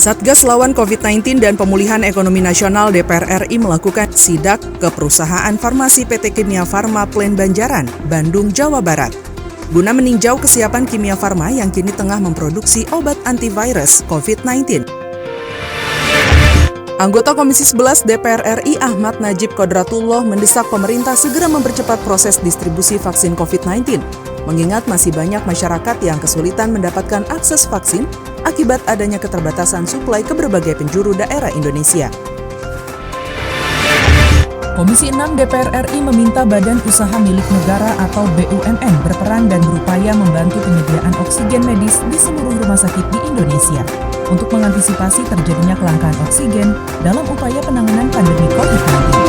Satgas lawan COVID-19 dan Pemulihan Ekonomi Nasional DPR RI melakukan sidak ke perusahaan farmasi PT Kimia Farma Plen Banjaran, Bandung, Jawa Barat, guna meninjau kesiapan Kimia Farma yang kini tengah memproduksi obat antivirus COVID-19. Anggota Komisi 11 DPR RI Ahmad Najib Kodratullah mendesak pemerintah segera mempercepat proses distribusi vaksin COVID-19, mengingat masih banyak masyarakat yang kesulitan mendapatkan akses vaksin akibat adanya keterbatasan suplai ke berbagai penjuru daerah Indonesia. Komisi 6 DPR RI meminta Badan Usaha Milik Negara atau BUMN berperan dan berupaya membantu penyediaan oksigen medis di seluruh rumah sakit di Indonesia untuk mengantisipasi terjadinya kelangkaan oksigen dalam upaya penanganan pandemi COVID-19.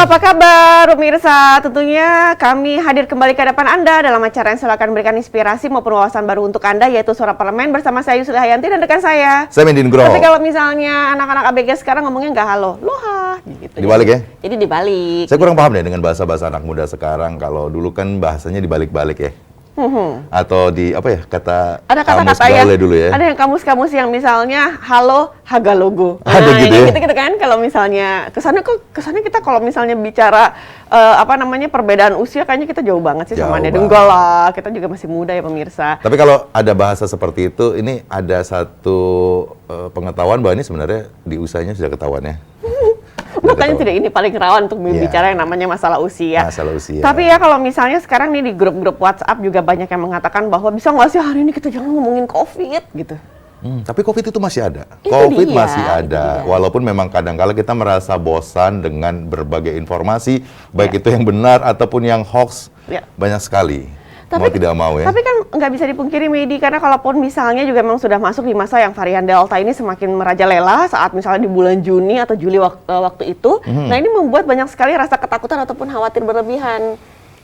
Apa kabar pemirsa? Tentunya kami hadir kembali ke hadapan Anda dalam acara yang selalu akan memberikan inspirasi maupun wawasan baru untuk Anda, yaitu Suara Parlemen bersama saya Yusli Hayanti dan rekan saya Mendin Gro. Tapi kalau misalnya anak-anak ABG sekarang ngomongnya nggak halo, loha gitu. Dibalik ya? Jadi dibalik. Saya kurang paham deh dengan bahasa-bahasa anak muda sekarang. Kalau dulu kan bahasanya dibalik-balik ya. Atau di apa ya, kata ada kamus kata-kata gaul dulu ya. Ada yang kamus-kamus yang misalnya halo hagalogo. Ada gitu ya. Gitu kan kalau misalnya kesannya kita kalau misalnya bicara perbedaan usia kayaknya kita jauh banget sih sama dia. Enggak lah, kita juga masih muda ya pemirsa. Tapi kalau ada bahasa seperti itu, ini ada satu pengetahuan bahwa ini sebenarnya di usianya sudah ketahuan ya. Makanya tidak ini paling rawan untuk berbicara yang namanya masalah usia. Masalah usia. Tapi ya kalau misalnya sekarang nih di grup-grup WhatsApp juga banyak yang mengatakan bahwa bisa nggak sih hari ini kita jangan ngomongin COVID gitu. Tapi COVID itu masih ada. Itu COVID dia, masih ada. Walaupun memang kadang-kala kita merasa bosan dengan berbagai informasi, baik itu yang benar ataupun yang hoax, banyak sekali. Mau tidak mau ya. Tapi kan nggak bisa dipungkiri Medi, karena kalaupun misalnya juga memang sudah masuk di masa yang varian Delta ini semakin merajalela saat misalnya di bulan Juni atau Juli waktu itu, nah ini membuat banyak sekali rasa ketakutan ataupun khawatir berlebihan.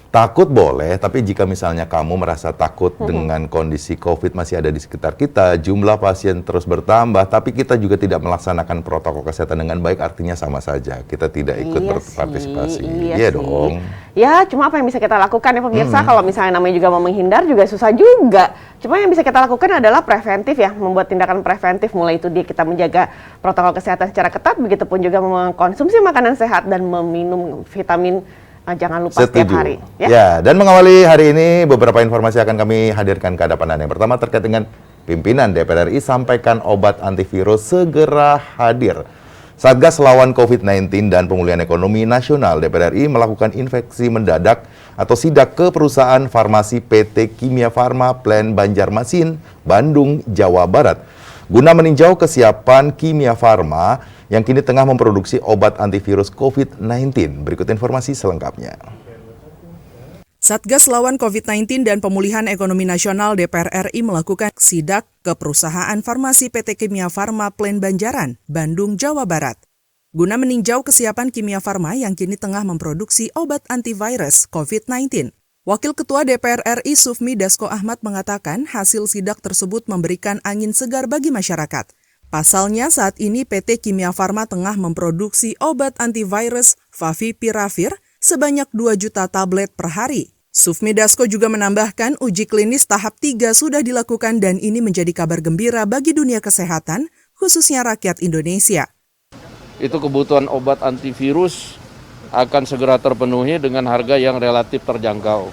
Takut boleh, tapi jika misalnya kamu merasa takut dengan kondisi COVID masih ada di sekitar kita, jumlah pasien terus bertambah, tapi kita juga tidak melaksanakan protokol kesehatan dengan baik, artinya sama saja. Kita tidak ikut berpartisipasi. Iya dong. Ya, cuma apa yang bisa kita lakukan ya pemirsa, kalau misalnya namanya juga mau menghindar juga susah juga. Cuma yang bisa kita lakukan adalah preventif ya, membuat tindakan preventif, mulai itu kita menjaga protokol kesehatan secara ketat, begitupun juga mengkonsumsi makanan sehat dan meminum vitamin. Jangan lupa setiap hari. Ya, dan mengawali hari ini beberapa informasi akan kami hadirkan ke hadapan Anda. Yang pertama terkait dengan pimpinan DPR RI sampaikan obat antivirus segera hadir. Satgas lawan COVID-19 dan Pemulihan Ekonomi Nasional DPR RI melakukan inspeksi mendadak atau sidak ke perusahaan farmasi PT Kimia Farma Plen Banjarmasin, Bandung, Jawa Barat, guna meninjau kesiapan Kimia Farma yang kini tengah memproduksi obat antivirus COVID-19. Berikut informasi selengkapnya. Satgas lawan COVID-19 dan Pemulihan Ekonomi Nasional DPR RI melakukan sidak ke perusahaan farmasi PT Kimia Farma Plen Banjaran, Bandung, Jawa Barat, guna meninjau kesiapan Kimia Farma yang kini tengah memproduksi obat antivirus COVID-19. Wakil Ketua DPR RI Sufmi Dasko Ahmad mengatakan hasil sidak tersebut memberikan angin segar bagi masyarakat. Pasalnya saat ini PT Kimia Farma tengah memproduksi obat antivirus Favipiravir sebanyak 2 juta tablet per hari. Sufmi Dasko juga menambahkan uji klinis tahap 3 sudah dilakukan dan ini menjadi kabar gembira bagi dunia kesehatan, khususnya rakyat Indonesia. Itu kebutuhan obat antivirus akan segera terpenuhi dengan harga yang relatif terjangkau.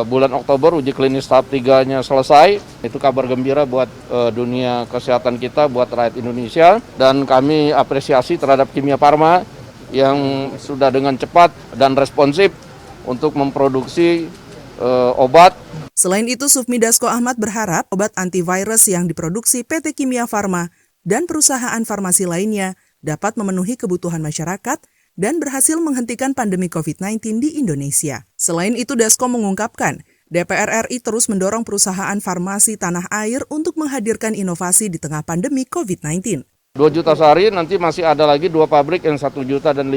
Bulan Oktober uji klinis tahap 3-nya selesai, itu kabar gembira buat dunia kesehatan kita, buat rakyat Indonesia, dan kami apresiasi terhadap Kimia Farma yang sudah dengan cepat dan responsif untuk memproduksi obat. Selain itu, Sufmi Dasko Ahmad berharap obat antivirus yang diproduksi PT Kimia Farma dan perusahaan farmasi lainnya dapat memenuhi kebutuhan masyarakat dan berhasil menghentikan pandemi COVID-19 di Indonesia. Selain itu, Dasko mengungkapkan, DPR RI terus mendorong perusahaan farmasi tanah air untuk menghadirkan inovasi di tengah pandemi COVID-19. 2 juta sehari, nanti masih ada lagi 2 pabrik yang 1.500.000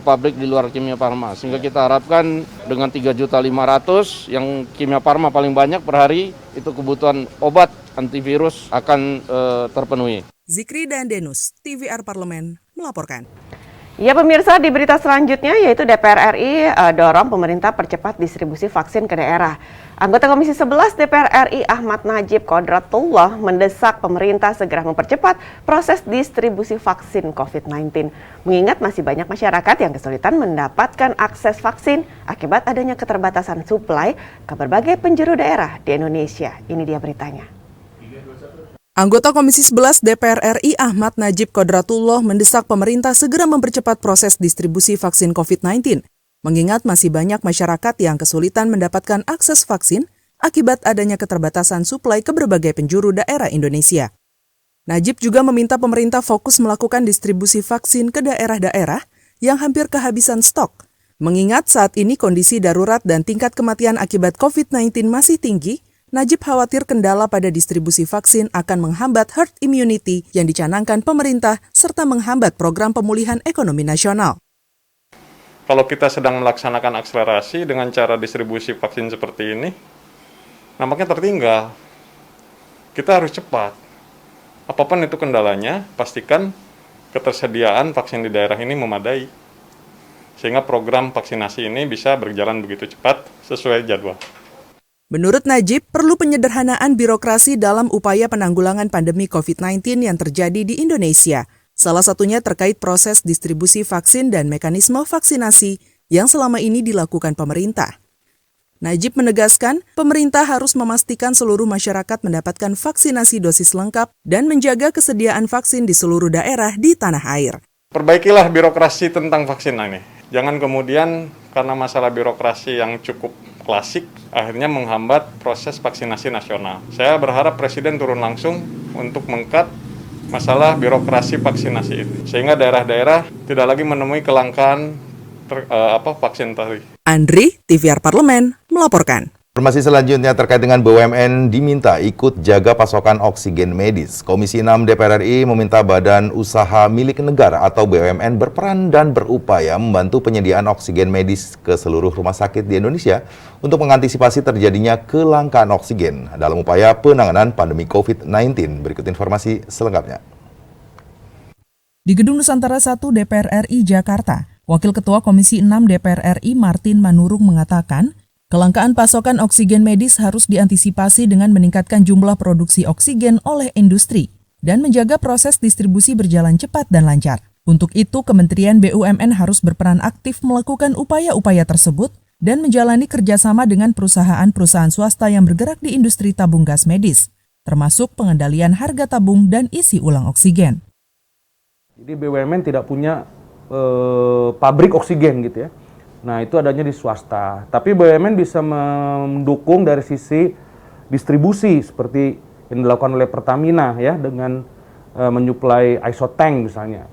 pabrik di luar Kimia Farma. Sehingga kita harapkan dengan 3.500.000 yang Kimia Farma paling banyak per hari, itu kebutuhan obat antivirus akan terpenuhi. Zikri dan Denus, TVR Parlemen, melaporkan. Ya pemirsa, di berita selanjutnya yaitu DPR RI dorong pemerintah percepat distribusi vaksin ke daerah. Anggota Komisi 11 DPR RI Ahmad Najib Qodratullah mendesak pemerintah segera mempercepat proses distribusi vaksin COVID-19. Mengingat masih banyak masyarakat yang kesulitan mendapatkan akses vaksin akibat adanya keterbatasan suplai ke berbagai penjuru daerah di Indonesia. Ini dia beritanya. Anggota Komisi 11 DPR RI Ahmad Najib Qodratullah mendesak pemerintah segera mempercepat proses distribusi vaksin COVID-19, mengingat masih banyak masyarakat yang kesulitan mendapatkan akses vaksin akibat adanya keterbatasan suplai ke berbagai penjuru daerah Indonesia. Najib juga meminta pemerintah fokus melakukan distribusi vaksin ke daerah-daerah yang hampir kehabisan stok, mengingat saat ini kondisi darurat dan tingkat kematian akibat COVID-19 masih tinggi. Najib khawatir kendala pada distribusi vaksin akan menghambat herd immunity yang dicanangkan pemerintah serta menghambat program pemulihan ekonomi nasional. Kalau kita sedang melaksanakan akselerasi dengan cara distribusi vaksin seperti ini, nampaknya tertinggal. Kita harus cepat. Apapun itu kendalanya, pastikan ketersediaan vaksin di daerah ini memadai. Sehingga program vaksinasi ini bisa berjalan begitu cepat sesuai jadwal. Menurut Najib, perlu penyederhanaan birokrasi dalam upaya penanggulangan pandemi COVID-19 yang terjadi di Indonesia. Salah satunya terkait proses distribusi vaksin dan mekanisme vaksinasi yang selama ini dilakukan pemerintah. Najib menegaskan, pemerintah harus memastikan seluruh masyarakat mendapatkan vaksinasi dosis lengkap dan menjaga kesediaan vaksin di seluruh daerah di tanah air. Perbaikilah birokrasi tentang vaksin ini. Jangan kemudian karena masalah birokrasi yang cukup klasik, akhirnya menghambat proses vaksinasi nasional. Saya berharap Presiden turun langsung untuk meng-cut masalah birokrasi vaksinasi ini, sehingga daerah-daerah tidak lagi menemui kelangkaan vaksin tadi. Andri, TVR Parlemen, melaporkan. Informasi selanjutnya terkait dengan BUMN diminta ikut jaga pasokan oksigen medis. Komisi 6 DPR RI meminta Badan Usaha Milik Negara atau BUMN berperan dan berupaya membantu penyediaan oksigen medis ke seluruh rumah sakit di Indonesia untuk mengantisipasi terjadinya kelangkaan oksigen dalam upaya penanganan pandemi COVID-19. Berikut informasi selengkapnya. Di Gedung Nusantara 1 DPR RI Jakarta, Wakil Ketua Komisi 6 DPR RI Martin Manurung mengatakan, kelangkaan pasokan oksigen medis harus diantisipasi dengan meningkatkan jumlah produksi oksigen oleh industri dan menjaga proses distribusi berjalan cepat dan lancar. Untuk itu, Kementerian BUMN harus berperan aktif melakukan upaya-upaya tersebut dan menjalani kerjasama dengan perusahaan-perusahaan swasta yang bergerak di industri tabung gas medis, termasuk pengendalian harga tabung dan isi ulang oksigen. Jadi BUMN tidak punya pabrik oksigen gitu ya. Nah, itu adanya di swasta. Tapi BUMN bisa mendukung dari sisi distribusi seperti yang dilakukan oleh Pertamina ya dengan menyuplai isotank misalnya.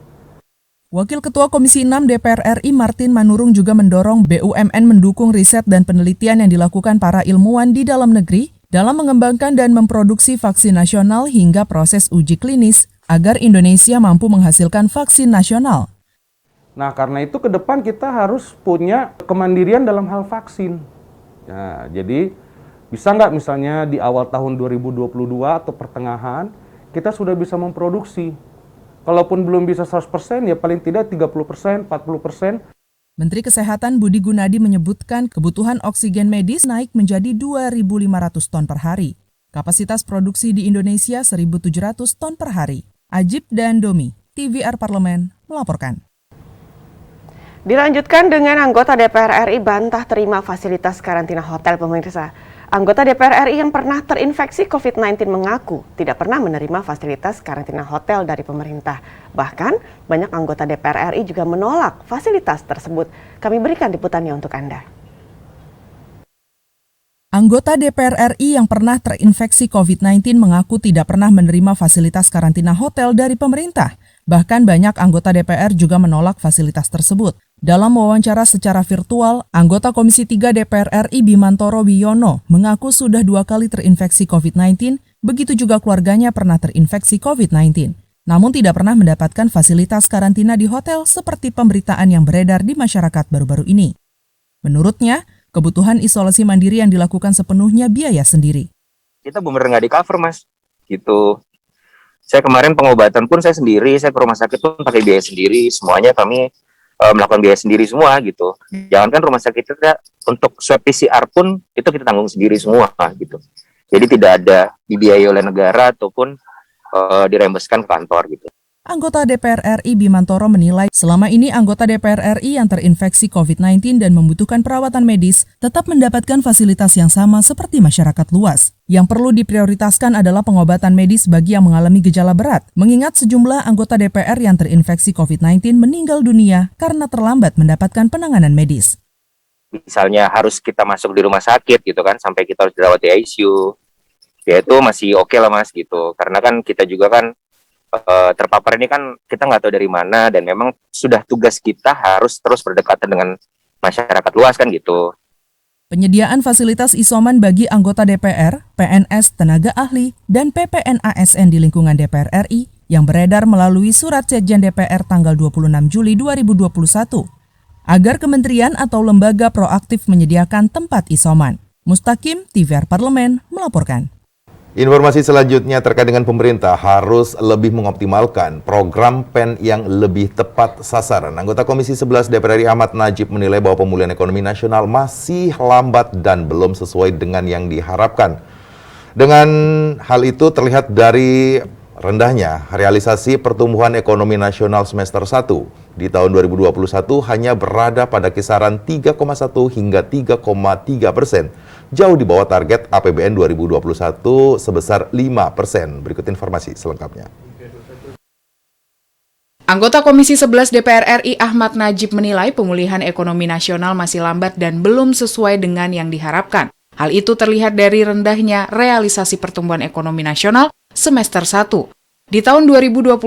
Wakil Ketua Komisi 6 DPR RI Martin Manurung juga mendorong BUMN mendukung riset dan penelitian yang dilakukan para ilmuwan di dalam negeri dalam mengembangkan dan memproduksi vaksin nasional hingga proses uji klinis agar Indonesia mampu menghasilkan vaksin nasional. Nah, karena itu ke depan kita harus punya kemandirian dalam hal vaksin. Nah, jadi bisa nggak misalnya di awal tahun 2022 atau pertengahan, kita sudah bisa memproduksi. Kalaupun belum bisa 100%, ya paling tidak 30%, 40%. Menteri Kesehatan Budi Gunadi menyebutkan kebutuhan oksigen medis naik menjadi 2.500 ton per hari. Kapasitas produksi di Indonesia 1.700 ton per hari. Ajib dan Domi, TVR Parlemen, melaporkan. Dilanjutkan dengan anggota DPR RI bantah terima fasilitas karantina hotel pemirsa. Anggota DPR RI yang pernah terinfeksi COVID-19 mengaku tidak pernah menerima fasilitas karantina hotel dari pemerintah. Bahkan banyak anggota DPR RI juga menolak fasilitas tersebut. Kami berikan liputannya untuk Anda. Anggota DPR RI yang pernah terinfeksi COVID-19 mengaku tidak pernah menerima fasilitas karantina hotel dari pemerintah. Bahkan banyak anggota DPR juga menolak fasilitas tersebut. Dalam wawancara secara virtual, anggota Komisi 3 DPR RI Bimantoro Wiono mengaku sudah 2 kali terinfeksi COVID-19, begitu juga keluarganya pernah terinfeksi COVID-19. namun tidak pernah mendapatkan fasilitas karantina di hotel seperti pemberitaan yang beredar di masyarakat baru-baru ini. Menurutnya, kebutuhan isolasi mandiri yang dilakukan sepenuhnya biaya sendiri. Kita bener nggak di-cover, Mas. Gitu. Saya kemarin pengobatan pun saya sendiri, saya ke rumah sakit pun pakai biaya sendiri, semuanya kami melakukan biaya sendiri semua gitu. Jangankan rumah sakit kita, untuk swab PCR pun itu kita tanggung sendiri semua gitu. Jadi tidak ada dibiayai oleh negara ataupun dirembeskan ke kantor gitu. Anggota DPR RI Bimantoro menilai selama ini anggota DPR RI yang terinfeksi COVID-19 dan membutuhkan perawatan medis tetap mendapatkan fasilitas yang sama seperti masyarakat luas. Yang perlu diprioritaskan adalah pengobatan medis bagi yang mengalami gejala berat, mengingat sejumlah anggota DPR yang terinfeksi COVID-19 meninggal dunia karena terlambat mendapatkan penanganan medis. Misalnya harus kita masuk di rumah sakit gitu kan, sampai kita harus dirawat di ICU, ya itu masih oke lah Mas gitu. Karena kan kita juga kan terpapar ini kan kita nggak tahu dari mana, dan memang sudah tugas kita harus terus berdekatan dengan masyarakat luas kan gitu. Penyediaan fasilitas isoman bagi anggota DPR, PNS, tenaga ahli, dan PPNASN di lingkungan DPR RI yang beredar melalui Surat Sekjen DPR tanggal 26 Juli 2021, agar kementerian atau lembaga proaktif menyediakan tempat isoman. Mustaqim, TVR Parlemen, melaporkan. Informasi selanjutnya terkait dengan pemerintah harus lebih mengoptimalkan program PEN yang lebih tepat sasaran. Anggota Komisi 11 DPR RI Ahmad Najib menilai bahwa pemulihan ekonomi nasional masih lambat dan belum sesuai dengan yang diharapkan. Dengan hal itu terlihat dari rendahnya realisasi pertumbuhan ekonomi nasional semester 1 di tahun 2021 hanya berada pada kisaran 3,1 hingga 3,3%. Jauh di bawah target APBN 2021 sebesar 5%. Berikut informasi selengkapnya. Anggota Komisi 11 DPR RI Ahmad Najib menilai pemulihan ekonomi nasional masih lambat dan belum sesuai dengan yang diharapkan. Hal itu terlihat dari rendahnya realisasi pertumbuhan ekonomi nasional semester 1. Di tahun 2021,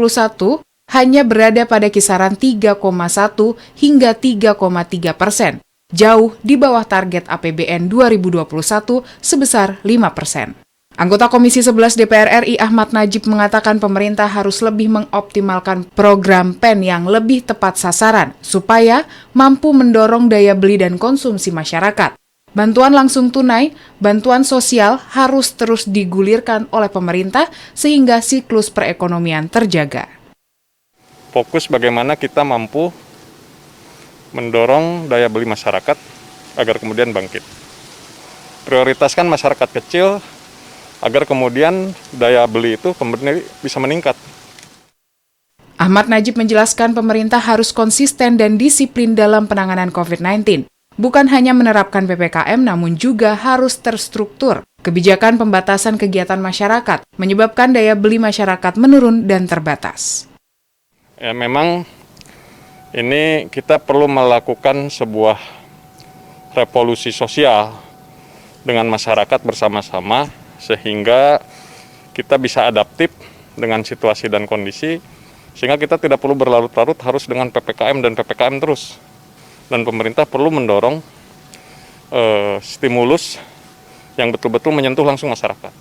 hanya berada pada kisaran 3,1 hingga 3,3%. Jauh di bawah target APBN 2021 sebesar 5%. Anggota Komisi 11 DPR RI Ahmad Najib mengatakan pemerintah harus lebih mengoptimalkan program PEN yang lebih tepat sasaran supaya mampu mendorong daya beli dan konsumsi masyarakat. Bantuan langsung tunai, bantuan sosial harus terus digulirkan oleh pemerintah sehingga siklus perekonomian terjaga. Fokus bagaimana kita mampu mendorong daya beli masyarakat agar kemudian bangkit. Prioritaskan masyarakat kecil agar kemudian daya beli itu kemudian bisa meningkat. Ahmad Najib menjelaskan pemerintah harus konsisten dan disiplin dalam penanganan COVID-19. Bukan hanya menerapkan PPKM, namun juga harus terstruktur. Kebijakan pembatasan kegiatan masyarakat menyebabkan daya beli masyarakat menurun dan terbatas. Ya, memang ini kita perlu melakukan sebuah revolusi sosial dengan masyarakat bersama-sama sehingga kita bisa adaptif dengan situasi dan kondisi, sehingga kita tidak perlu berlarut-larut harus dengan PPKM dan PPKM terus. Dan pemerintah perlu mendorong stimulus yang betul-betul menyentuh langsung masyarakat.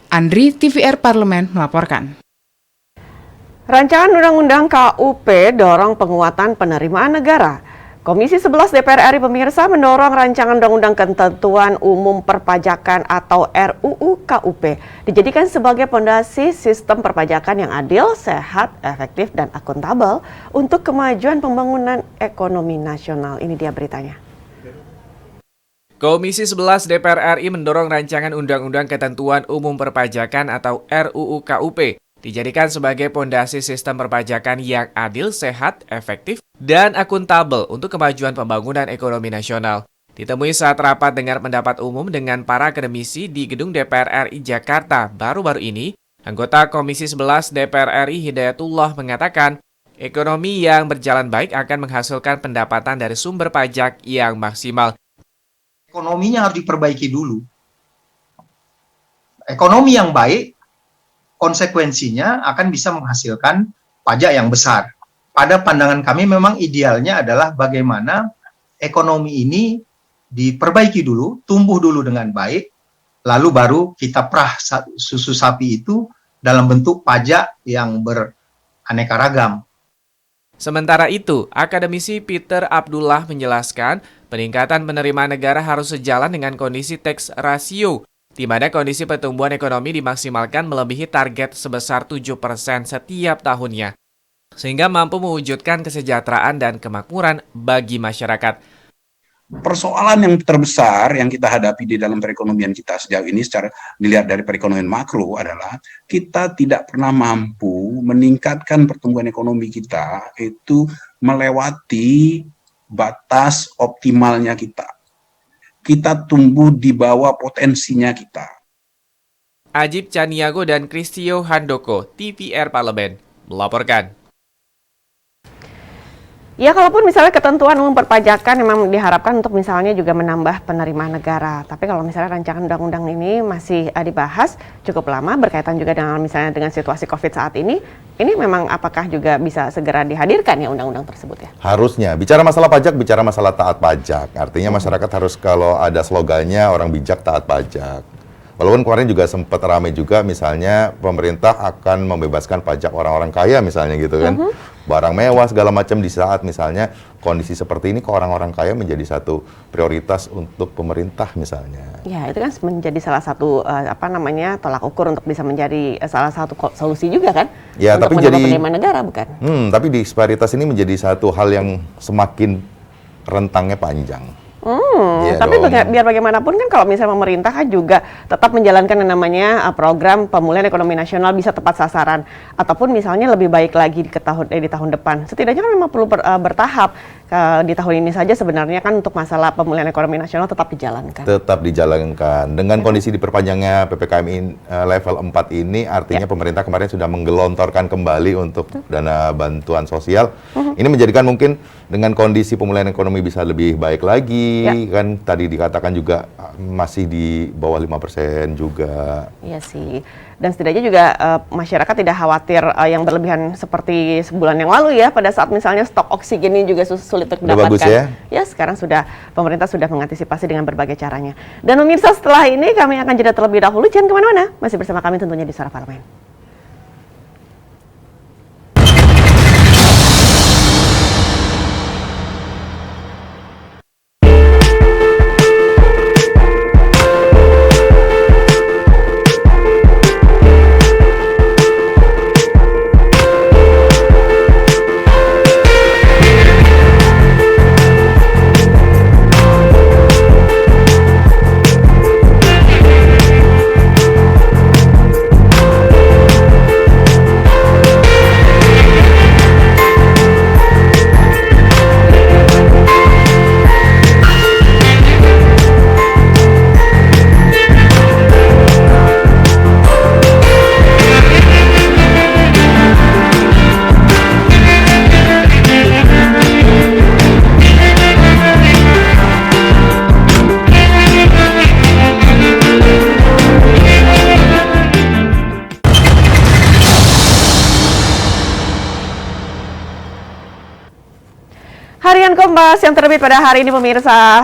Andri, TVR Parlemen melaporkan. Rancangan Undang-Undang KUP dorong penguatan penerimaan negara. Komisi 11 DPR RI pemirsa mendorong rancangan Undang-Undang Ketentuan Umum Perpajakan atau RUU KUP dijadikan sebagai fondasi sistem perpajakan yang adil, sehat, efektif, dan akuntabel untuk kemajuan pembangunan ekonomi nasional. Ini dia beritanya. Komisi 11 DPR RI mendorong rancangan Undang-Undang Ketentuan Umum Perpajakan atau RUU KUP dijadikan sebagai fondasi sistem perpajakan yang adil, sehat, efektif, dan akuntabel untuk kemajuan pembangunan ekonomi nasional. Ditemui saat rapat dengar pendapat umum dengan para akademisi di Gedung DPR RI Jakarta baru-baru ini, anggota Komisi 11 DPR RI Hidayatullah mengatakan, ekonomi yang berjalan baik akan menghasilkan pendapatan dari sumber pajak yang maksimal. Ekonominya harus diperbaiki dulu. Ekonomi yang baik, konsekuensinya akan bisa menghasilkan pajak yang besar. Pada pandangan kami memang idealnya adalah bagaimana ekonomi ini diperbaiki dulu, tumbuh dulu dengan baik, lalu baru kita perah susu sapi itu dalam bentuk pajak yang beraneka ragam. Sementara itu, akademisi Peter Abdullah menjelaskan peningkatan penerimaan negara harus sejalan dengan kondisi tax ratio, di mana kondisi pertumbuhan ekonomi dimaksimalkan melebihi target sebesar 7% setiap tahunnya, sehingga mampu mewujudkan kesejahteraan dan kemakmuran bagi masyarakat. Persoalan yang terbesar yang kita hadapi di dalam perekonomian kita sejauh ini secara dilihat dari perekonomian makro adalah kita tidak pernah mampu meningkatkan pertumbuhan ekonomi kita itu melewati batas optimalnya kita. Kita tumbuh di bawah potensinya kita. Ajib Caniago dan Kristio Handoko, TVR Parlemen, melaporkan. Ya, kalaupun misalnya ketentuan umum perpajakan memang diharapkan untuk misalnya juga menambah penerimaan negara. Tapi kalau misalnya rancangan undang-undang ini masih dibahas cukup lama berkaitan juga dengan misalnya dengan situasi COVID saat ini memang apakah juga bisa segera dihadirkan ya undang-undang tersebut ya? Harusnya. Bicara masalah pajak, bicara masalah taat pajak. Artinya masyarakat harus, kalau ada slogannya orang bijak taat pajak. Walaupun kemarin juga sempat ramai juga, misalnya pemerintah akan membebaskan pajak orang-orang kaya misalnya gitu kan. Barang mewah segala macam, di saat misalnya kondisi seperti ini, kok orang-orang kaya menjadi satu prioritas untuk pemerintah misalnya. Ya, itu kan menjadi salah satu tolak ukur untuk bisa menjadi salah satu solusi juga kan? Ya, untuk tapi jadi penerimaan negara bukan? Tapi disparitas ini menjadi satu hal yang semakin rentangnya panjang. Iya Tapi dong. biar bagaimanapun kan kalau misalnya pemerintah kan juga tetap menjalankan yang namanya program pemulihan ekonomi nasional bisa tepat sasaran ataupun misalnya lebih baik lagi di tahun depan. Setidaknya kan memang perlu bertahap. Di tahun ini saja sebenarnya kan untuk masalah pemulihan ekonomi nasional tetap dijalankan. Tetap dijalankan. Dengan kondisi diperpanjangnya PPKM level 4 ini, artinya pemerintah kemarin sudah menggelontorkan kembali untuk dana bantuan sosial. Ini menjadikan mungkin dengan kondisi pemulihan ekonomi bisa lebih baik lagi. Kan tadi dikatakan juga masih di bawah 5% juga. Iya sih. Dan setidaknya juga masyarakat tidak khawatir yang berlebihan seperti sebulan yang lalu ya, pada saat misalnya stok oksigen ini juga sulit untuk Udah didapatkan. bagus ya? Ya, sekarang pemerintah sudah mengantisipasi dengan berbagai caranya. Dan pemirsa, setelah ini kami akan jeda terlebih dahulu, jangan kemana-mana, masih bersama kami tentunya di Suara Parlemen. Harian Kompas yang terbit pada hari ini pemirsa,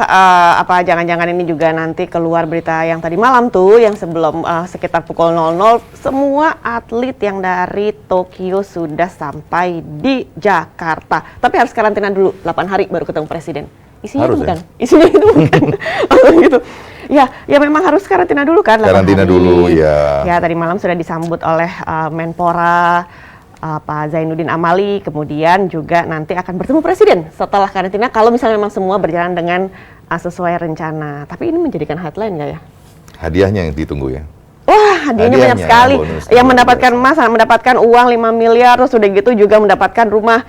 jangan-jangan ini juga nanti keluar berita yang tadi malam tuh, yang sebelum sekitar pukul 00, semua atlet yang dari Tokyo sudah sampai di Jakarta. Tapi harus karantina dulu, 8 hari baru ketemu Presiden. Isinya Harus itu ya? bukan? Isinya itu bukan? Gitu. Ya memang harus karantina dulu kan. 8 Karantina hari. dulu ya. Ya, tadi malam sudah disambut oleh Menpora, Pak Zainuddin Amali, kemudian juga nanti akan bertemu Presiden setelah karantina kalau misalnya memang semua berjalan dengan sesuai rencana. Tapi ini menjadikan headline nggak ya? Hadiahnya yang ditunggu ya. Wah, hadiahnya banyak sekali. bonus. Yang mendapatkan emas, mendapatkan uang 5 miliar, terus udah gitu juga mendapatkan rumah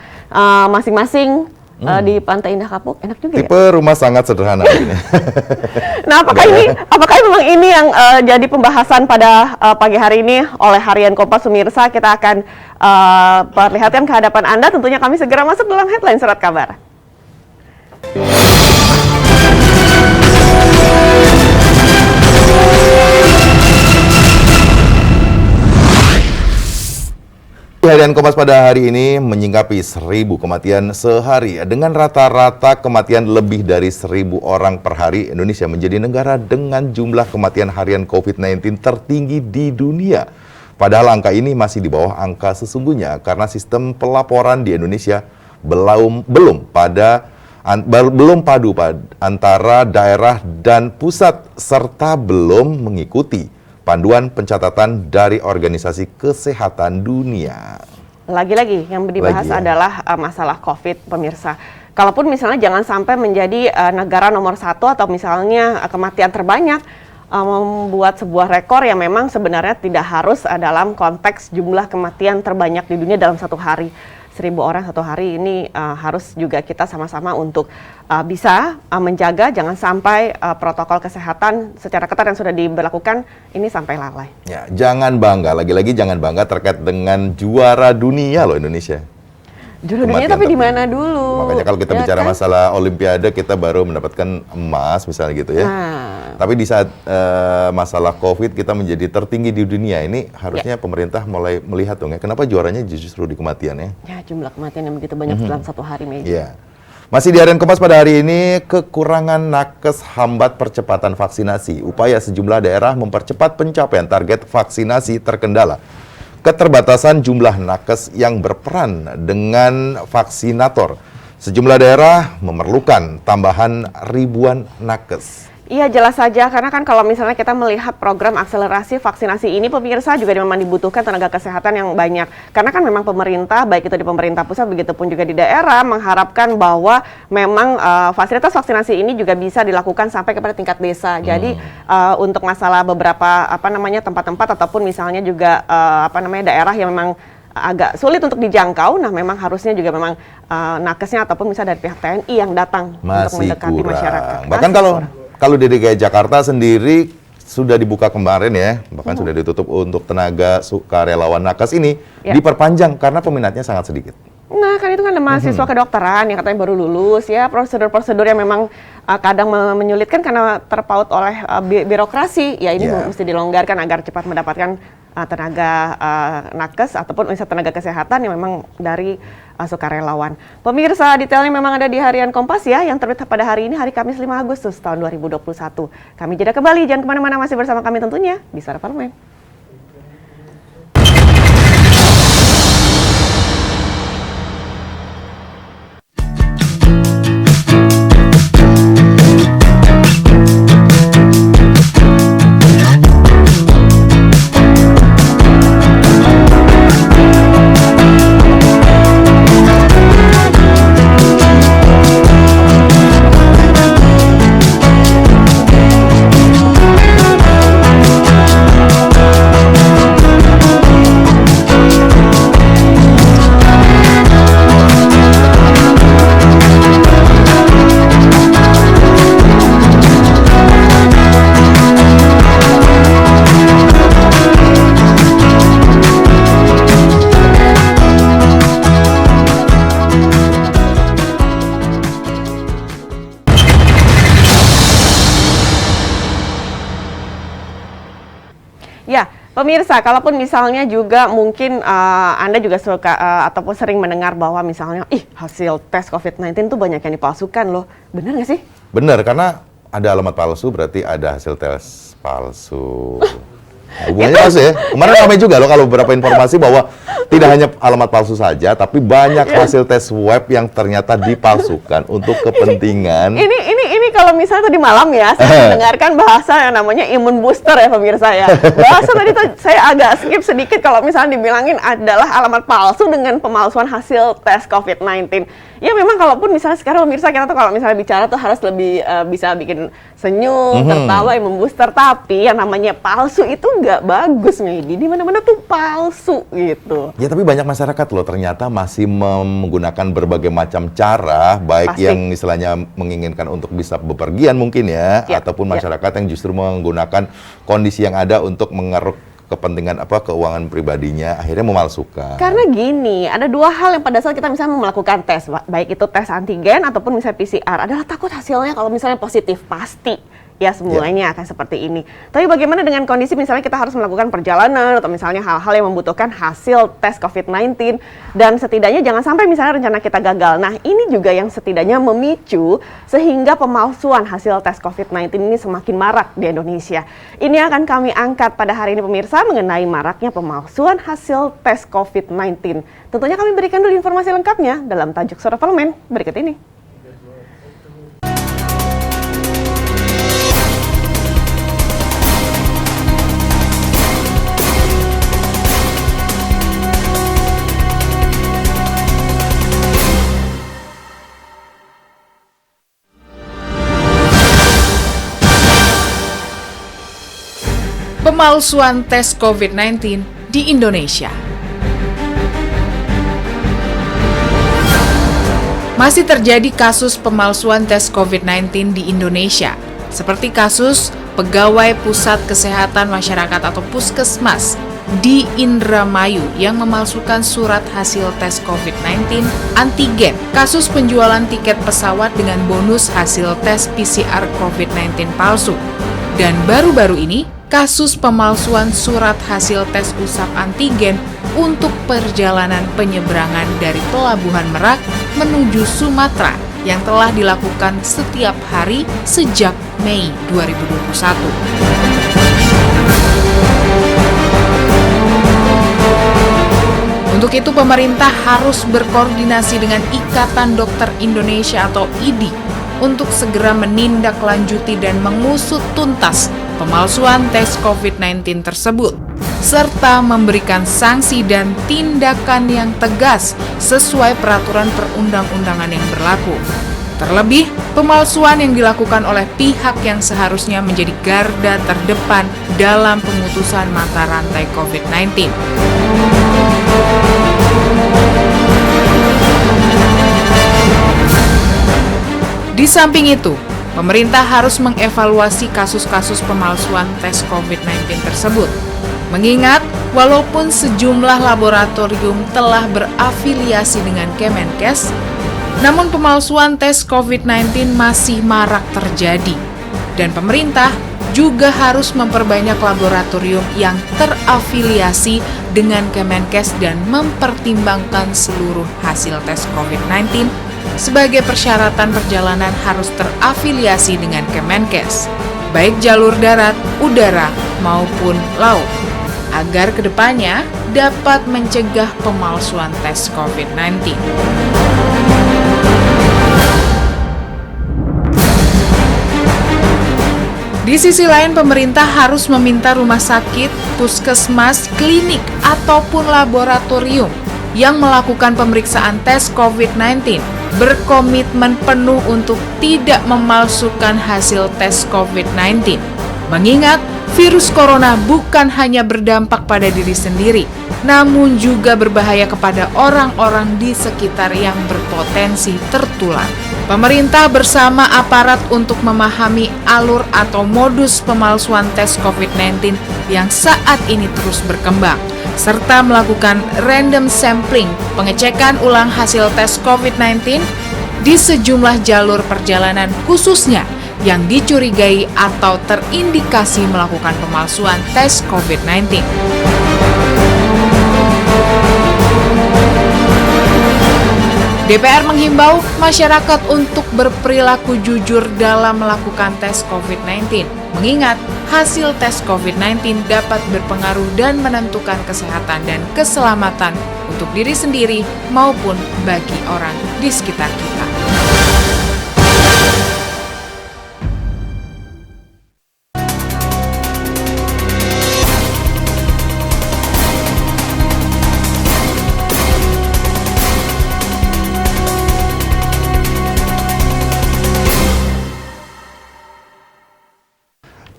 masing-masing di Pantai Indah Kapuk. Enak juga ya? Tipe rumah sangat sederhana ini. Nah, apakah memang ini yang jadi pembahasan pada pagi hari ini oleh Harian Kompas pemirsa? Kita akan perlihatkan ke hadapan Anda. Tentunya kami segera masuk dalam headline Surat Kabar. Harian Kompas pada hari ini menyingkapi 1.000 kematian sehari. Dengan rata-rata kematian lebih dari 1.000 orang per hari, Indonesia menjadi negara dengan jumlah kematian harian COVID-19 tertinggi di dunia. Padahal angka ini masih di bawah angka sesungguhnya karena sistem pelaporan di Indonesia belum padu antara daerah dan pusat serta belum mengikuti panduan pencatatan dari Organisasi Kesehatan Dunia. Lagi-lagi yang dibahas adalah masalah COVID, pemirsa. Kalaupun misalnya jangan sampai menjadi negara nomor 1 atau misalnya kematian terbanyak, membuat sebuah rekor yang memang sebenarnya tidak harus dalam konteks jumlah kematian terbanyak di dunia dalam satu hari. 1.000 orang satu hari ini harus juga kita sama-sama untuk bisa menjaga jangan sampai protokol kesehatan secara ketat yang sudah diberlakukan ini sampai lalai. Ya, jangan bangga, lagi-lagi jangan bangga terkait dengan juara dunia loh Indonesia. Juara dunia tapi di mana dulu? Makanya kalau kita bicara masalah Olimpiade kita baru mendapatkan emas misalnya gitu ya. Tapi di saat masalah COVID kita menjadi tertinggi di dunia ini harusnya pemerintah mulai melihat dong ya kenapa juaranya justru di kematian ya. Ya jumlah kematian yang begitu banyak dalam satu hari Megi. Iya. Masih di Harian Kompas pada hari ini kekurangan nakes hambat percepatan vaksinasi. Upaya sejumlah daerah mempercepat pencapaian target vaksinasi terkendala. Keterbatasan jumlah nakes yang berperan dengan vaksinator. Sejumlah daerah memerlukan tambahan ribuan nakes. Iya jelas saja, karena kan kalau misalnya kita melihat program akselerasi vaksinasi ini, pemirsa juga memang dibutuhkan tenaga kesehatan yang banyak. Karena kan memang pemerintah, baik itu di pemerintah pusat, begitupun juga di daerah, mengharapkan bahwa memang fasilitas vaksinasi ini juga bisa dilakukan sampai kepada tingkat desa. Jadi untuk masalah beberapa tempat-tempat ataupun misalnya juga daerah yang memang agak sulit untuk dijangkau, nah memang harusnya juga memang nakesnya ataupun misalnya dari pihak TNI yang datang untuk mendekati masyarakat. Bahkan kalau di DKI Jakarta sendiri sudah dibuka kemarin ya, bahkan sudah ditutup untuk tenaga sukarelawan nakes ini diperpanjang karena peminatnya sangat sedikit. Nah kan itu kan ada mahasiswa kedokteran yang katanya baru lulus ya, prosedur-prosedur yang memang kadang menyulitkan karena terpaut oleh birokrasi, ya ini mesti dilonggarkan agar cepat mendapatkan tenaga nakes ataupun misalnya tenaga kesehatan yang memang dari sukarelawan. Pemirsa, detailnya memang ada di Harian Kompas ya, yang terbit pada hari ini, hari Kamis 5 Agustus tahun 2021. Kami jeda kembali, jangan kemana-mana, masih bersama kami tentunya di Suara Parlemen. Ya, pemirsa, kalaupun misalnya juga mungkin Anda juga suka ataupun sering mendengar bahwa misalnya, hasil tes COVID-19 tuh banyak yang dipalsukan loh. Benar nggak sih? Benar, karena ada alamat palsu berarti ada hasil tes palsu. Hubungannya palsu ya. Kemarin ramai juga loh kalau beberapa informasi bahwa tidak hanya alamat palsu saja, tapi banyak hasil tes web yang ternyata dipalsukan untuk kepentingan. Ini kalau misalnya tadi malam ya, saya mendengarkan bahasa yang namanya imun booster ya pemirsa ya. Bahasa tadi tuh saya agak skip sedikit kalau misalnya dibilangin adalah alamat palsu dengan pemalsuan hasil tes COVID-19. Ya memang kalaupun misalnya sekarang pemirsa kita tuh kalau misalnya bicara tuh harus lebih bisa bikin senyum, tertawa, imun booster. Tapi yang namanya palsu itu nggak bagus nih. Di mana-mana tuh palsu gitu. Ya tapi banyak masyarakat loh ternyata masih menggunakan berbagai macam cara, baik yang istilahnya menginginkan untuk bisa bepergian mungkin ya, ataupun masyarakat yang justru menggunakan kondisi yang ada untuk mengeruk kepentingan keuangan pribadinya, akhirnya memalsukan. Karena gini, ada dua hal yang pada saat kita misalnya melakukan tes, baik itu tes antigen ataupun misalnya PCR, adalah takut hasilnya kalau misalnya positif, pasti. ya semuanya akan seperti ini. Tapi bagaimana dengan kondisi misalnya kita harus melakukan perjalanan atau misalnya hal-hal yang membutuhkan hasil tes COVID-19 dan setidaknya jangan sampai misalnya rencana kita gagal. Nah, ini juga yang setidaknya memicu sehingga pemalsuan hasil tes COVID-19 ini semakin marak di Indonesia. Ini akan kami angkat pada hari ini pemirsa mengenai maraknya pemalsuan hasil tes COVID-19. Tentunya kami berikan dulu informasi lengkapnya dalam tajuk Suara Parlemen berikut ini. Pemalsuan tes COVID-19 di Indonesia. Masih terjadi kasus pemalsuan tes COVID-19 di Indonesia, seperti kasus pegawai Pusat Kesehatan Masyarakat atau Puskesmas di Indramayu yang memalsukan surat hasil tes COVID-19 antigen, kasus penjualan tiket pesawat dengan bonus hasil tes PCR COVID-19 palsu, dan baru-baru ini kasus pemalsuan surat hasil tes usap antigen untuk perjalanan penyeberangan dari Pelabuhan Merak menuju Sumatera yang telah dilakukan setiap hari sejak Mei 2021. Untuk itu pemerintah harus berkoordinasi dengan Ikatan Dokter Indonesia atau IDI untuk segera menindaklanjuti dan mengusut tuntas pemalsuan tes COVID-19 tersebut, serta memberikan sanksi dan tindakan yang tegas sesuai peraturan perundang-undangan yang berlaku. Terlebih, pemalsuan yang dilakukan oleh pihak yang seharusnya menjadi garda terdepan dalam pemutusan mata rantai COVID-19. Di samping itu, pemerintah harus mengevaluasi kasus-kasus pemalsuan tes COVID-19 tersebut. Mengingat, walaupun sejumlah laboratorium telah berafiliasi dengan Kemenkes, namun pemalsuan tes COVID-19 masih marak terjadi. Dan pemerintah juga harus memperbanyak laboratorium yang terafiliasi dengan Kemenkes dan mempertimbangkan seluruh hasil tes COVID-19 sebagai persyaratan perjalanan harus terafiliasi dengan Kemenkes, baik jalur darat, udara, maupun laut, agar kedepannya dapat mencegah pemalsuan tes COVID-19. Di sisi lain, pemerintah harus meminta rumah sakit, puskesmas, klinik, ataupun laboratorium yang melakukan pemeriksaan tes COVID-19 berkomitmen penuh untuk tidak memalsukan hasil tes COVID-19. Mengingat virus corona bukan hanya berdampak pada diri sendiri, namun juga berbahaya kepada orang-orang di sekitar yang berpotensi tertular. Pemerintah bersama aparat untuk memahami alur atau modus pemalsuan tes COVID-19 yang saat ini terus berkembang, serta melakukan random sampling, pengecekan ulang hasil tes COVID-19 di sejumlah jalur perjalanan khususnya yang dicurigai atau terindikasi melakukan pemalsuan tes COVID-19. DPR menghimbau masyarakat untuk berperilaku jujur dalam melakukan tes COVID-19, mengingat hasil tes COVID-19 dapat berpengaruh dan menentukan kesehatan dan keselamatan untuk diri sendiri maupun bagi orang di sekitar kita.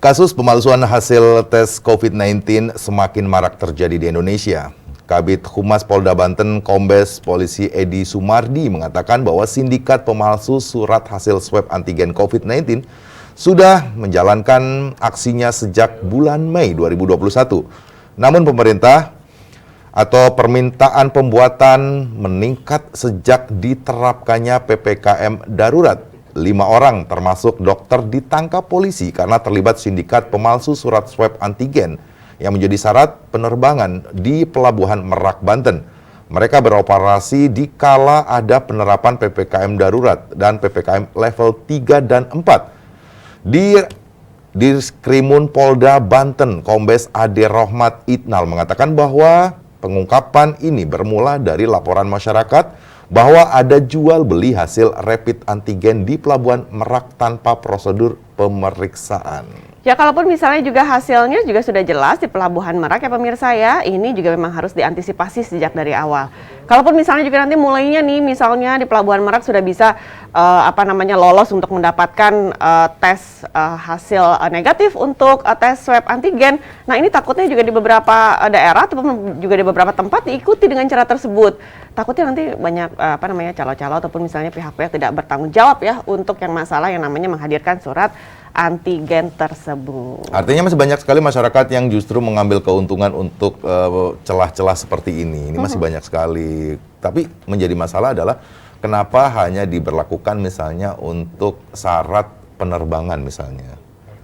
Kasus pemalsuan hasil tes COVID-19 semakin marak terjadi di Indonesia. Kabid Humas Polda Banten, Kombes Polisi Edi Sumardi mengatakan bahwa sindikat pemalsu surat hasil swab antigen COVID-19 sudah menjalankan aksinya sejak bulan Mei 2021. Namun pemerintah atau permintaan pembuatan meningkat sejak diterapkannya PPKM darurat. 5 orang termasuk dokter ditangkap polisi karena terlibat sindikat pemalsu surat swab antigen yang menjadi syarat penerbangan di Pelabuhan Merak, Banten. Mereka beroperasi di kala ada penerapan PPKM darurat dan PPKM level 3 dan 4. Di Skrimun Polda Banten, Kombes Ade Rohmat Itnal mengatakan bahwa pengungkapan ini bermula dari laporan masyarakat bahwa ada jual beli hasil rapid antigen di Pelabuhan Merak tanpa prosedur pemeriksaan. Ya, kalaupun misalnya juga hasilnya juga sudah jelas di Pelabuhan Merak ya pemirsa ya, ini juga memang harus diantisipasi sejak dari awal. Kalaupun misalnya juga nanti mulainya nih misalnya di Pelabuhan Merak sudah bisa lolos untuk mendapatkan tes hasil negatif untuk tes swab antigen. Nah, ini takutnya juga di beberapa daerah ataupun juga di beberapa tempat diikuti dengan cara tersebut. Takutnya nanti banyak calo-calo ataupun misalnya pihak-pihak tidak bertanggung jawab ya untuk yang masalah yang namanya menghadirkan surat antigen tersebut. Artinya masih banyak sekali masyarakat yang justru mengambil keuntungan untuk celah-celah seperti ini. Ini masih banyak sekali. Tapi menjadi masalah adalah kenapa hanya diberlakukan misalnya untuk syarat penerbangan misalnya.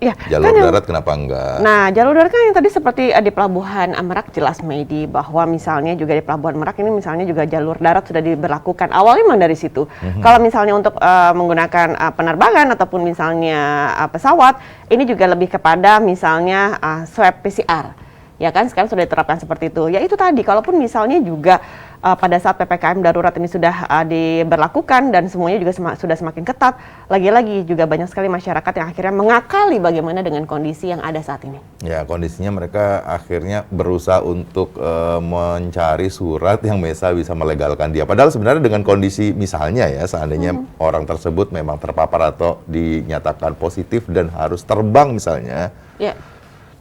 Ya, jalur darat kenapa enggak? Nah, jalur darat kan yang tadi seperti di Pelabuhan Merak jelas Medi bahwa misalnya juga di Pelabuhan Merak ini misalnya juga jalur darat sudah diberlakukan. Awalnya memang dari situ. Kalau misalnya untuk menggunakan penerbangan ataupun misalnya pesawat, ini juga lebih kepada misalnya swab PCR. Ya kan sekarang sudah diterapkan seperti itu. Ya itu tadi, kalaupun misalnya juga pada saat PPKM darurat ini sudah diberlakukan dan semuanya juga sudah semakin ketat, lagi-lagi juga banyak sekali masyarakat yang akhirnya mengakali bagaimana dengan kondisi yang ada saat ini. Ya, kondisinya mereka akhirnya berusaha untuk mencari surat yang bisa melegalkan dia. Padahal sebenarnya dengan kondisi misalnya ya, seandainya orang tersebut memang terpapar atau dinyatakan positif dan harus terbang misalnya. Ya.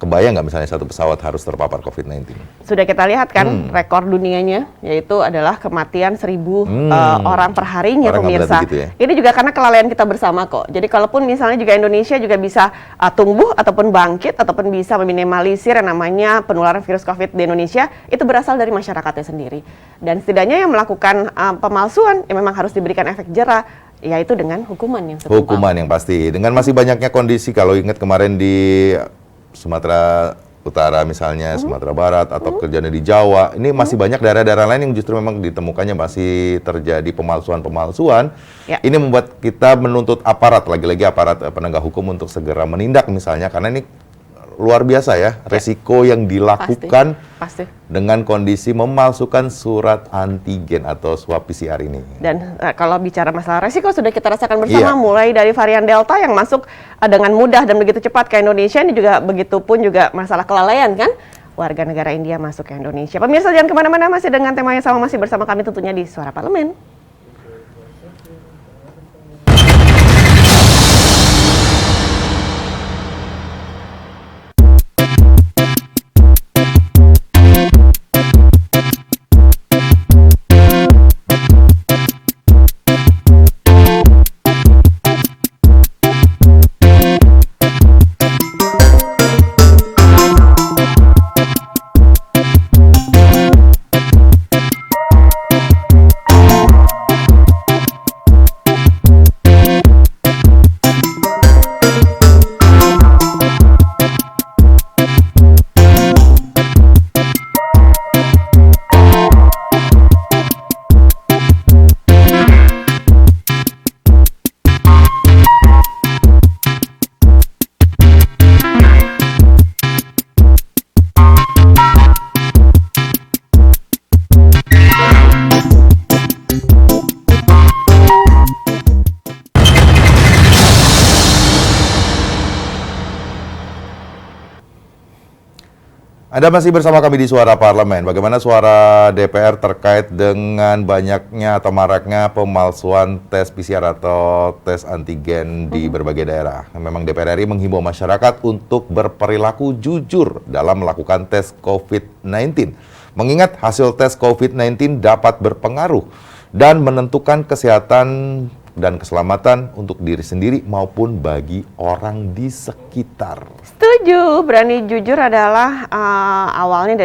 Kebayang nggak misalnya satu pesawat harus terpapar COVID-19? Sudah kita lihat kan rekor dunianya, yaitu adalah kematian 1.000 orang per harinya pemirsa. Gitu ya? Ini juga karena kelalaian kita bersama kok. Jadi kalaupun misalnya juga Indonesia juga bisa tumbuh ataupun bangkit ataupun bisa meminimalisir yang namanya penularan virus COVID di Indonesia, itu berasal dari masyarakatnya sendiri. Dan setidaknya yang melakukan pemalsuan yang memang harus diberikan efek jera, yaitu dengan hukuman yang setimpal. Hukuman yang pasti. Dengan masih banyaknya kondisi, kalau ingat kemarin di Sumatera Utara misalnya, Sumatera Barat atau kerjanya di Jawa, ini masih banyak daerah-daerah lain yang justru memang ditemukannya masih terjadi pemalsuan-pemalsuan. Ya. Ini membuat kita menuntut aparat, lagi-lagi aparat penegak hukum untuk segera menindak misalnya, karena ini luar biasa ya, resiko yang dilakukan Pasti. dengan kondisi memalsukan surat antigen atau swab PCR ini. Dan kalau bicara masalah resiko sudah kita rasakan bersama, mulai dari varian Delta yang masuk dengan mudah dan begitu cepat ke Indonesia, ini juga begitu pun juga masalah kelalaian kan warga negara India masuk ke Indonesia. Pemirsa jangan kemana-mana, masih dengan tema yang sama, masih bersama kami tentunya di Suara Parlemen. Anda masih bersama kami di Suara Parlemen. Bagaimana suara DPR terkait dengan banyaknya atau maraknya pemalsuan tes PCR atau tes antigen di berbagai daerah. Memang DPR RI menghimbau masyarakat untuk berperilaku jujur dalam melakukan tes COVID-19. Mengingat hasil tes COVID-19 dapat berpengaruh dan menentukan kesehatan dan keselamatan untuk diri sendiri maupun bagi orang di sekitar. Setuju, berani jujur adalah awalnya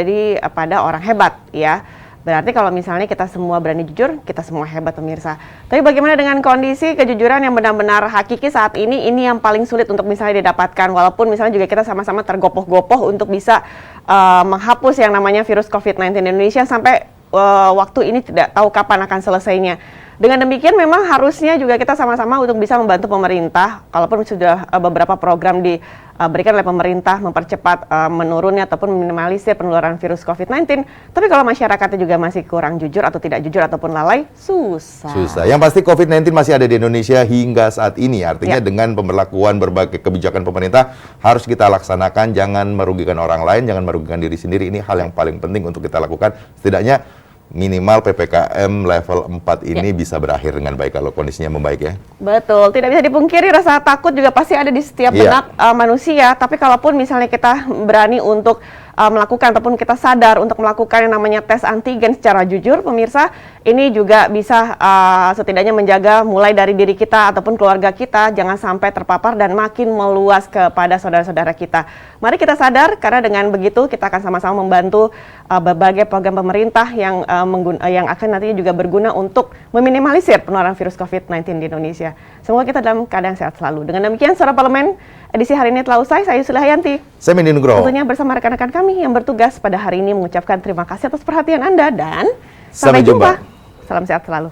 pada orang hebat ya. Berarti kalau misalnya kita semua berani jujur, kita semua hebat pemirsa. Tapi bagaimana dengan kondisi kejujuran yang benar-benar hakiki saat ini yang paling sulit untuk misalnya didapatkan. Walaupun misalnya juga kita sama-sama tergopoh-gopoh untuk bisa menghapus yang namanya virus COVID-19 di Indonesia sampai waktu ini tidak tahu kapan akan selesainya. Dengan demikian memang harusnya juga kita sama-sama untuk bisa membantu pemerintah, kalaupun sudah beberapa program diberikan oleh pemerintah mempercepat menurunnya ataupun meminimalisir penularan virus COVID-19, tapi kalau masyarakatnya juga masih kurang jujur atau tidak jujur ataupun lalai, susah. Yang pasti COVID-19 masih ada di Indonesia hingga saat ini, artinya dengan pemberlakuan berbagai kebijakan pemerintah harus kita laksanakan, jangan merugikan orang lain, jangan merugikan diri sendiri, ini hal yang paling penting untuk kita lakukan, setidaknya minimal PPKM level 4 ini bisa berakhir dengan baik kalau kondisinya membaik ya. Betul, tidak bisa dipungkiri rasa takut juga pasti ada di setiap benak manusia, tapi kalaupun misalnya kita berani untuk melakukan ataupun kita sadar untuk melakukan yang namanya tes antigen secara jujur, pemirsa, ini juga bisa setidaknya menjaga mulai dari diri kita ataupun keluarga kita jangan sampai terpapar dan makin meluas kepada saudara-saudara kita. Mari kita sadar karena dengan begitu kita akan sama-sama membantu berbagai program pemerintah yang akan nantinya juga berguna untuk meminimalisir penularan virus COVID-19 di Indonesia. Semoga kita dalam keadaan sehat selalu. Dengan demikian, Suara Parlemen edisi hari ini telah usai. Saya Yusli Hayanti. Saya Mindi Nugroho. Tentunya bersama rekan-rekan kami yang bertugas pada hari ini mengucapkan terima kasih atas perhatian Anda dan sampai jumpa. Salam sehat selalu.